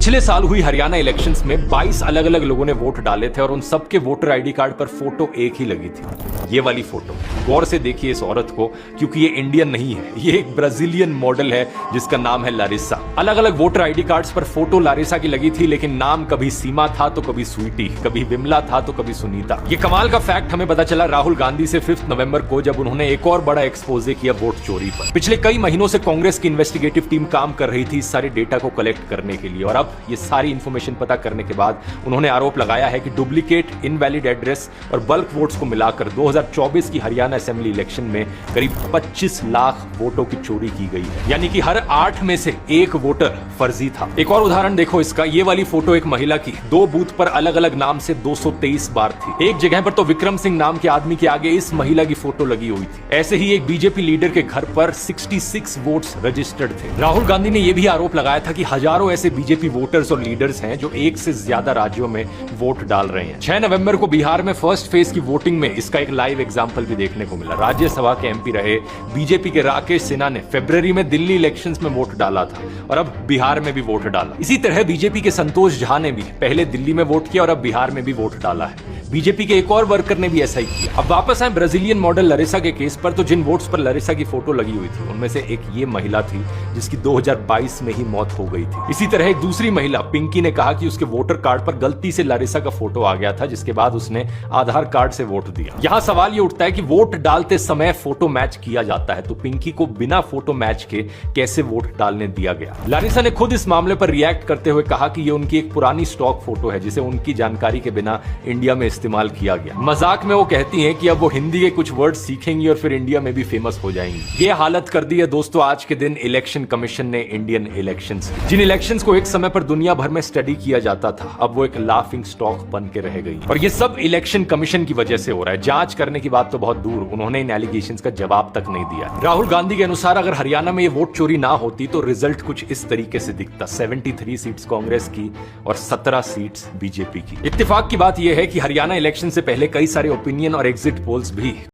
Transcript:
पिछले साल हुई हरियाणा इलेक्शंस में 22 अलग अलग लोगों ने वोट डाले थे और उन सबके वोटर आईडी कार्ड पर फोटो एक ही लगी थी। ये वाली फोटो गौर से देखिए इस औरत को, क्योंकि ये इंडियन नहीं है, ये एक ब्राजीलियन मॉडल है जिसका नाम है लारिसा। अलग अलग वोटर आईडी कार्ड्स पर फोटो लारिसा की लगी थी, लेकिन नाम कभी सीमा था तो कभी स्वीटी, कभी विमला था तो कभी सुनीता। ये कमाल का फैक्ट हमें पता चला राहुल गांधी से 5 नवंबर को, जब उन्होंने एक और बड़ा एक्सपोजे किया वोट चोरी पर। पिछले कई महीनों से कांग्रेस की इन्वेस्टिगेटिव टीम काम कर रही थी इस सारे डेटा को कलेक्ट करने के लिए, और अब ये सारी इंफॉर्मेशन पता करने के बाद उन्होंने आरोप लगाया है कि डुप्लीकेट, इनवैलिड एड्रेस और बल्क वोट्स को मिलाकर 2024 की हरियाणा असेंबली इलेक्शन में करीब 25 लाख वोटों की चोरी की गई है, यानी कि हर 8 में से 1 वोटर फर्जी था। एक और उदाहरण देखो इसका, ये वाली फोटो एक महिला की 2 बूथ पर अलग अलग नाम से 223 बार थी। एक जगह पर तो विक्रम सिंह नाम के आदमी के आगे इस महिला की फोटो लगी हुई थी। ऐसे ही एक बीजेपी लीडर के घर पर 66 वोट्स रजिस्टर्ड थे। राहुल गांधी ने यह भी आरोप लगाया था कि हजारों ऐसे बीजेपी वोटर्स और लीडर्स हैं जो एक से ज्यादा राज्यों में वोट डाल रहे हैं। 6 नवंबर को बिहार में फर्स्ट फेज की वोटिंग में इसका एक लाइव एग्जांपल भी देखने को मिला। राज्यसभा के एमपी रहे बीजेपी के राकेश सिन्हा ने फरवरी में दिल्ली इलेक्शंस में वोट डाला था और अब बिहार में भी वोट डाला। इसी तरह बीजेपी के संतोष झा ने भी पहले दिल्ली में वोट किया और अब बिहार में भी वोट डाला है। बीजेपी के एक और वर्कर ने भी ऐसा ही किया। अब वापस आए ब्राजीलियन मॉडल लारिसा के केस पर, तो जिन वोट्स पर लारिसा की फोटो लगी हुई थी उनमें से एक ये महिला थी जिसकी 2022 में ही मौत हो गई थी। इसी तरह एक दूसरी महिला पिंकी ने कहा कि उसके वोटर कार्ड पर गलती से लारिसा का फोटो आ गया था, जिसके बाद उसने आधार कार्ड से वोट दिया। यहाँ सवाल ये उठता है कि वोट डालते समय फोटो मैच किया जाता है, तो पिंकी को बिना फोटो मैच के कैसे वोट डालने दिया गया। लारिसा ने खुद इस मामले पर रिएक्ट करते हुए कहा कि ये उनकी एक पुरानी स्टॉक फोटो है जिसे उनकी जानकारी के बिना इंडिया में इस्तेमाल किया गया। मजाक में वो कहती हैं कि अब वो हिंदी के कुछ वर्ड सीखेंगी और फिर इंडिया में भी फेमस हो जाएंगी। ये हालत कर दी है दोस्तों आज के दिन इलेक्शन कमीशन ने इंडियन इलेक्शंस की। जिन इलेक्शंस को एक समय पर दुनिया भर में स्टडी किया जाता था, अब वो एक लाफिंग स्टॉक बन के रह गई। और ये सब इलेक्शन कमीशन की वजह से हो रहा है। जांच करने की बात तो बहुत दूर, उन्होंने इन एलिगेशंस का जवाब तक नहीं दिया। राहुल गांधी के अनुसार अगर हरियाणा में ये वोट चोरी ना होती तो रिजल्ट कुछ इस तरीके से दिखता। 73 सीट्स कांग्रेस की और 17 सीट्स बीजेपी की। इत्तेफाक की बात यह है कि हरियाणा इलेक्शन से पहले कई सारे ओपिनियन और एग्जिट पोल्स भी